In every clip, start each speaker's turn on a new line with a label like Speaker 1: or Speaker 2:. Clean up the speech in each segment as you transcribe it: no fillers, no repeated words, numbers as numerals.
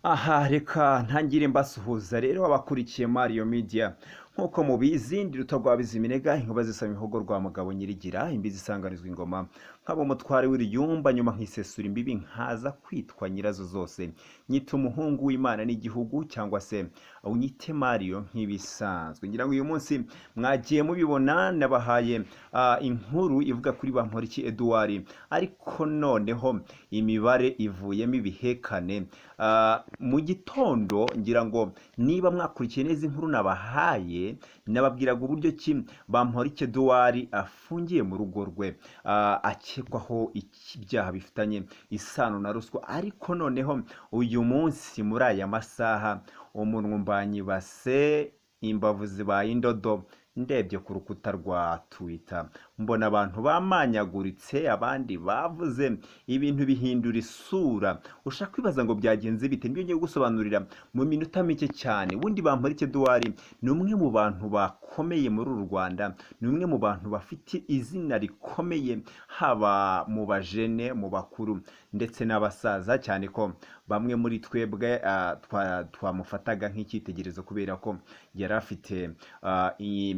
Speaker 1: Aha reka ntangire mbasuhuza rero abakurikiye Mario Media nkuko mubizi ndi ruto rwabizi iminega inkuba zisaba imihogo rwa mugabo nyirigira imbizi isanganizwa ingoma nkabo mutware w'iriyumba nyuma nkisesura imbibi nkaza kwitwa nyirazo zose nyita umuhungu w'Imana n'igihugu cyangwa se unyite Mario nk'ibisanzwe ngira ngo uyu munsi mwagiye mubibona nabahaye inkuru ivuga kuri Bamporiki Edouard ariko noneho imibare ivuyemo ibihekane mu gitondo ngira ngo niba mwakurikiye neza inkuru nabahaye nababwiraga uburyo ki Bamporiki Edouard afungiye mu rugo rwe akekwaho ibyaha bifitanye isano na ruswa ariko noneho uyu munsi muri aya masaha umunwumbanyi base imbavu zibaye indodo ndebye ku rukuta rwa Twitter mbona abantu bamanyaguritse abandi bavuze ibintu bihindura isura ushaka kwibaza ngo byagenze bite nibyo ngiye gusobanurira mu minota mike cyane wundi Bamporiki Edouard ni umwe mu bantu bakomeye muri uru Rwanda ni umwe mu bantu bafite izina rikomeye haba mu bajene mu bakuru ndetse n'abasaza cyane ko bamwe muri twebwe twamufataga nk'icyitegererezo kubera ko yari afite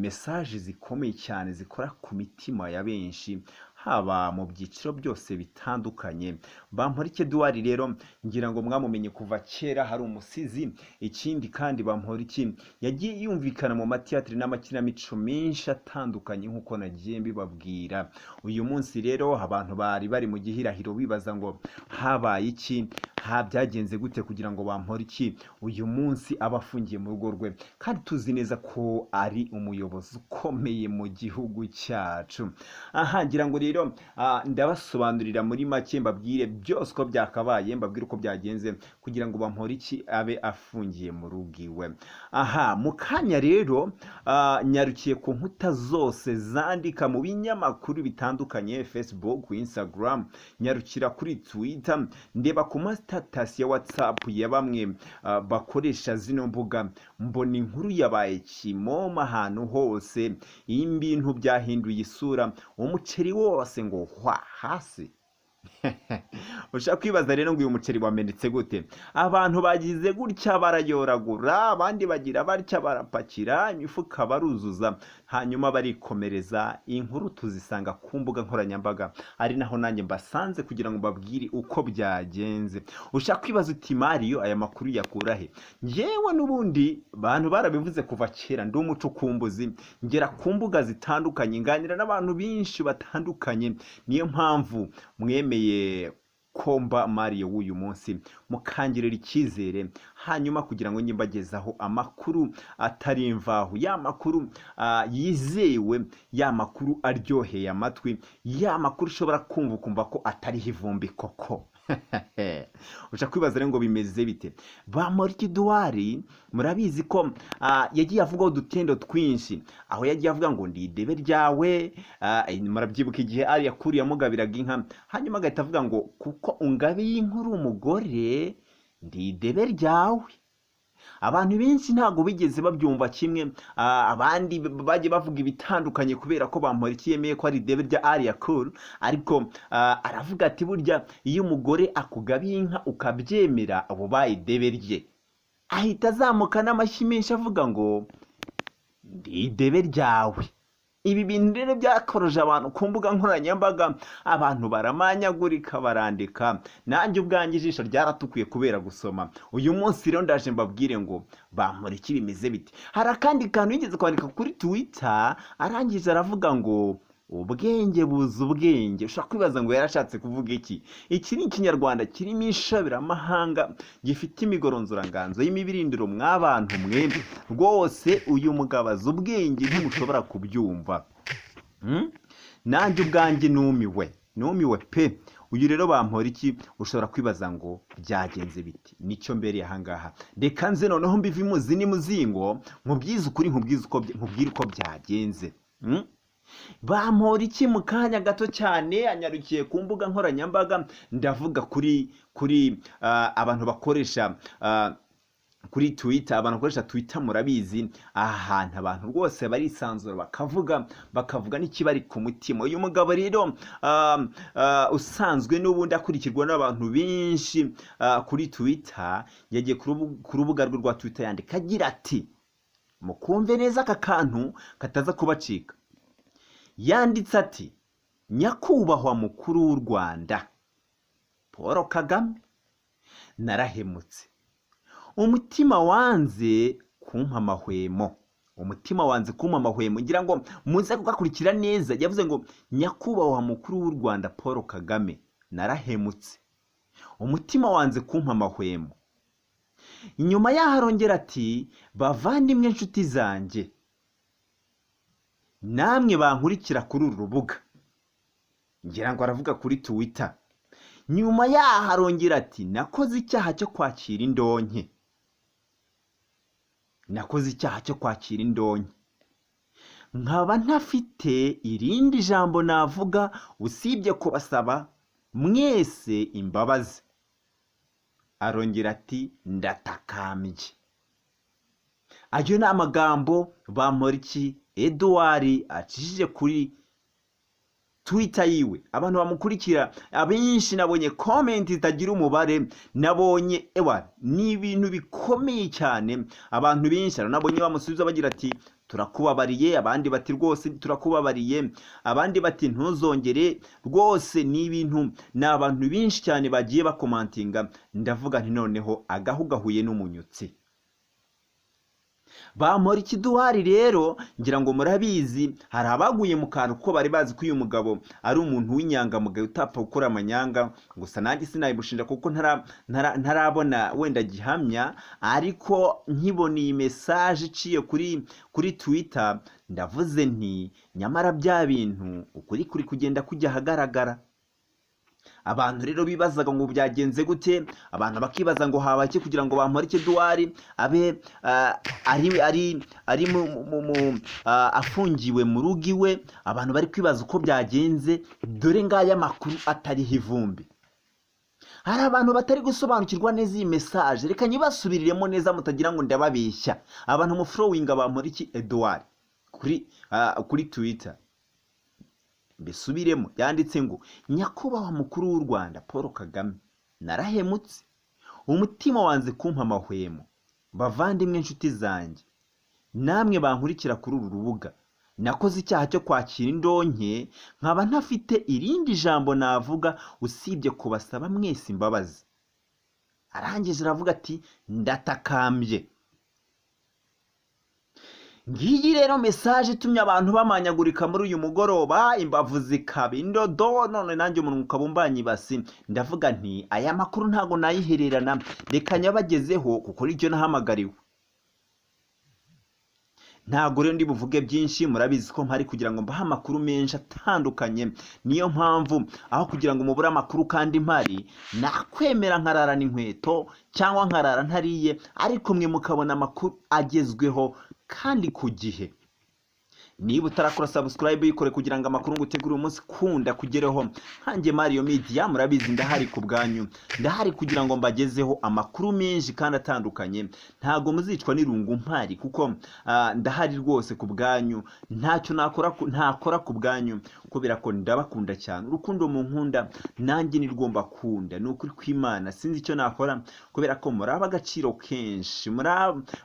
Speaker 1: message zikomeye cyane zikora ku mitima ya benshi haba mu byiciro byose bitandukanye. Bamporiki Edouard rero ngira ngo mwamumenye kuva kera hari umusizi ikindi kandi Bamporiki yagiye yumvikana mu mateatre n'amakinamico menshi atandukanye nkuko nagiye mbibabwira. Uyu munsi rero abantu bari bari mu gihirahiro bibaza ngo habaye iki byagenze gute kugira ngo Bamporiki uyu munsi abafungiye mu rugo rwe kandi tuzi neza ko ari umuyobozi ukomeye mu gihugu cyacu. Aha ngira ngo rero ndabasobanurira muri make mbabwire byose ko byakabaye mbabwire uko byagenze kugira ngo Bamporiki abe afungiye mu rugo iwe. Aha mu kanya rero nyarukiye ku nkuta zose zandika mu binyamakuru bitandukanye Facebook, Instagram, nyarukira kuri Twitter ndeba ku status ya WhatsApp ya bamwe bakoresha zino mbuga mbona inkuru yabaye kimoma ahantu hose ibintu byahinduye isura umuceri wose ngo hwa hasi. Ushaka kwibaza rero ngo uyu muceri wamenetse gute? Abantu bagize gutya barayoragura abandi bagira batya barapakira imifuka baruzuza hanyuma barikomereza. Inkuru tuzisanga ku mbuga nkoranyambaga ari naho nanjye mbasanze kugira ngo mbabwire uko byagenze. Ushaka kwibaza uti Mario aya makuru yakurahe? Yewe n'ubundi bantu barabivuze kuva kera ndi umucukumbuzi ngera ku mbuga zitandukanye nganira n'abantu benshi batandukanye niyo mpamvu mwemeye komba Mario w'uyu munsi mukangirira icyizere hanyuma kugira ngo nyimbagezaho amakuru atari imvaho ya makuru yizewe ya makuru aryoheye amatwi ya makuru ushobora kumva ko atari ivumbi koko. Ushaka kwibaza rero ngo bimeze bite? Bamporiki Edouard murabizi ko yagiye avugaho dutendo twinshi aho yagiye avuga ngo ndi idebe ryawe murabyibuka igihe ari yakuriye amugabiraga inka hanyuma agahita avuga ngo kuko ungabiye inkuru umugore ndi idebe ryawe. Abantu benshi ntago bigeze babyumva kimwe abandi bagiye bavuga ibitandukanye kubera ko Bamporiki yemeye ko ari idebe rya Aria Cool ariko aravuga ati burya iyo umugore akugabiye inka ukabyemera abo baye idebe rye ahita azamuka n'amashyi menshi avuga ngo ndi idebe ryawe. Ibi bintu rero byakoroje abantu ku mbuga nkoranyambaga abantu baramanyagurika barandika nanjye ubwanjye ijisho ryaratukuye kubera gusoma. Uyu munsi rero ndaje mbabwire ngo Bamporiki bimeze bite. Hari akandi kantu yigeze kwandika kuri Twitter arangije aravuga ngo ubwenge buza ubwenge. Ushaka kwibaza ngo yarashatse kuvuga iki? Iki ni ikinyarwanda kirimo inshabiramahanga gifite imigoronzoranganzo y'imibirindiro mw'abantu mwembi rwose uyu mugabo azi ubwenge ntimushobora kubyumva. Nanjye ubwanjye numiwe pe. Uyu rero Bamporiki ushobora kwibaza ngo byagenze biti nicyo mbere ahangaha reka nze noneho mbive imuzi n'imuzingo nkubwize ukuri nkubwire uko byagenze. Bamporiki mu kanya gato cyane anyarukiye ku mbuga nkoranyambaga ndavuga kuri abantu bakoresha kuri Twitter, abantu bakoresha Twitter murabizi, ahantu abantu rwose barisanzura bakavuga n'ikibari ku mutima. Uyu mugabo rero usanzwe n'ubundi akurikirwa n'abantu benshi kuri Twitter, yagiye ku rubuga rwe rwa Twitter yandika agira ati, mukumve neza aka kantu kataza kubacika. Yanditse ati, nyakubahwa mukuru w'u Rwanda Paul Kagame, narahemutse. Umutima wanze kumpa amahwemo. Ngira ngo muze kugakurikira neza. Yavuze ngo, nyakubahwa mukuru w'u Rwanda Paul Kagame, narahemutse. Umutima wanze kumpa amahwemo. Inyuma yaho arongera ati, bavandimwe nshuti zanjye, namwe bankurikira kuri uru rubuga. Ngira ngo aravuga kuri Twitter. Nyuma yaho arongera ati, nakoze icyaha cyo kwakira indonke. Nkaba ntafite irindi jambo navuga usibye kubasaba mwese imbabazi. Arongera ati, ndatakambye. Ayo ni amagambo Bamporiki Edouard acishije kuri Twitter yiwe. Abantu bamukurikira abenshi nabonye comment zitagira umubare, nabonye ni ibintu bikomeye cyane. Abantu benshi nabonye bamusubiza bagira ati, turakubabariye. Abandi bati rwose turakubabariye. Abandi bati ntuzongere. Rwose ni abantu benshi cyane bagiye bakomantinga. Ndavuga nti noneho agahu gahuye n'umunyutsi. Bamporiki Edouard rero, ngira ngo murabizi, hari abaguye mu kantu kuko bari bazi ko uyu mugabo ari umuntu w'inyangamugayo utapfa gukora amanyanga. Gusa nanjye sinabibushinja kuko ntarabona wenda gihamya, ariko nkibona iyi message iciye kuri Twitter, ndavuze nti nyamara bya bintu ukuri kugenda kujya ahagaragara. Abantu rero bibazaga ngo byagenze gute, abantu bakibaza ngo habaki kugira ngo Bamporiki Edouard abe ari afungiwe mu rugo iwe. Abantu bari kwibaza uko byagenze, dore ngaya makuru atariho ivumbi. Hari abantu batari gusobanukirwa neza iyi message. Reka nyibasubiriremo neza mutagira ngo ndababeshya. Abantu mu following Bamporiki Edouard kuri Twitter, mbisubiremo. Yanditse ngo, nyakubahwa mukuru w'u Rwanda Paul Kagame, narahemutse. Umutima wanze kumpa amahwemo. Bavandimwe nshuti zanjye, namwe bankurikira kuri uru rubuga, nakoze icyaha cyo kwakira indonke. Nkaba ntafite irindi jambo navuga usibye kubasaba mwese imbabazi. Arangije aravuga ati, ndatakambye. Ngiyi rero message itumye abantu bamanyagurika muri uyu mugoroba, imbavu zikaba indodo, none nanjye umuntu ukabumbanye ibasi. Ndavuga nti aya makuru ntago nayihererana, reka nyabagezeho kuko nicyo nahamagariwe. Ntago rero ndi buvuge byinshi, murabizi ko mpari kugira ngo mbahe amakuru menshi atandukanye. Niyo mpamvu aho kugira ngo mubure amakuru kandi mpari, nakwemera nkararana inkweto cyangwa nkarara ntariye, ariko mwe mukabona amakuru agezweho kandi ku gihe. Niba utarakora subscribe yikore kugira ngo amakuru ngutegure umunsi kunda kugereho. Hanjye Mario Media murabizi ndahari ku bwanyu, ndahari kugira ngo mbagezeho amakuru menshi kandi atandukanye. Ntago muzicwa n'irungu mpari kuko ndahari rwose ku bwanyu. Ntacyo ntakora ku bwanyu kubera ko ndabakunda cyane. Urukundo mu nkunda nanjye nirwo mbakunda. Ni ukuri kw'Imana sinzi icyo nakora kubera ko muraba agaciro kenshi,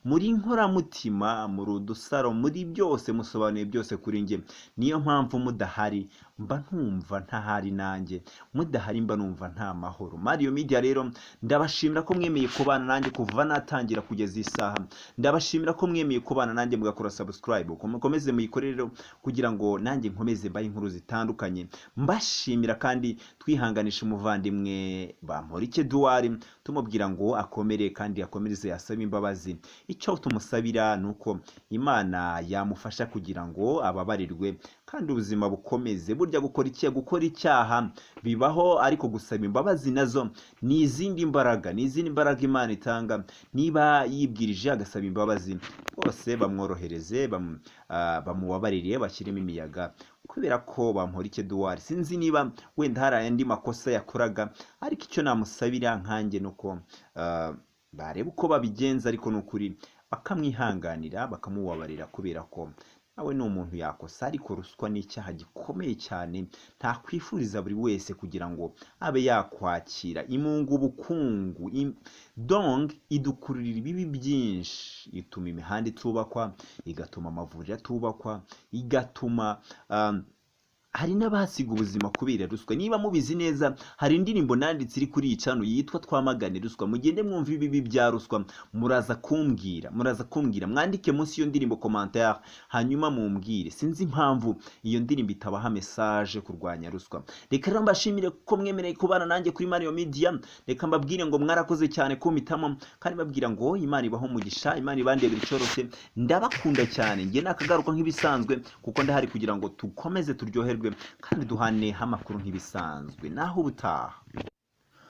Speaker 1: muri nkoramutima, muri udusaro, muri byose musobanuye byose kuri nge. Niyo mpamvu mudahari mba ntumva ntahari nanjye, mudahari mba numva nta mahoro. Mario Media rero ndabashimira ko mwemeye kubana nanjye kuva natangira kugeza isaha. Ndabashimira ko mwemeye kubana nanjye mugakora subscribe. Mukomeze muyikorere kugira ngo nanjye nkomeze baye inkuru zitandukanye. Mbashimira kandi twihanganisha umuvandimwe Bamporiki Edouard, tumubwira ngo akomere kandi akomereze asaba imbabazi. Icyo tumusabira nuko Imana yamufasha kugira ngo ababarirwe kandi ubuzima bukomeze. Burya gukora icyaha bibaho, ariko gusaba imbabazi nazo ni izindi mbaraga, Imana itanga. Niba yibwirije agasaba imbabazi, bose bamworohereze, bamubabarire, bashyiremo imiyaga, kubera ko Bamporiki Edouard sinzi niba wenda hari andi makosa yakoraga, ariko icyo namusabira nkanjye nuko bareba uko babigenza, ariko n'ukuri bakamwihanganira bakamubabarira, kubera ko nawe ni umuntu yakosa. Ariko ruswa ni icyaha gikomeye cyane, ntakwifuriza buri wese kugira ngo abe yakwakira. imunga ubukungu donc idukururira ibibi byinshi, ituma imihanda itubakwa, igatuma amavuriro atubakwa, igatuma hari n'abasiga ubuzima kubera ruswa. Niba mubizi neza, hari indirimbo nanditse iri kuri iyi channel yitwa Twamagane Ruswa. Mugende mwumva ibibi bya ruswa, muraza kumbwira, mwandike munsi iyo ndirimbo commentaire, hanyuma mumbwire. Sinzi impamvu iyo ndirimbo itabaha message kurwanya ruswa. Reka rero mbashimire ko mwemereye kubana nanjye kuri Mario Media. Reka mbabwire ngo mwarakoze cyane kumitamo, kandi babwira ngo Imana ibaho umugisha, Imana ibandebera icorose. Ndabakunda cyane, nge nakagaruka nk'ibisanzwe, kuko ndahari kugira ngo tukomeze turyoherwe kandi duhane amakuru nk'ibisanzwe. Naho ubutaha.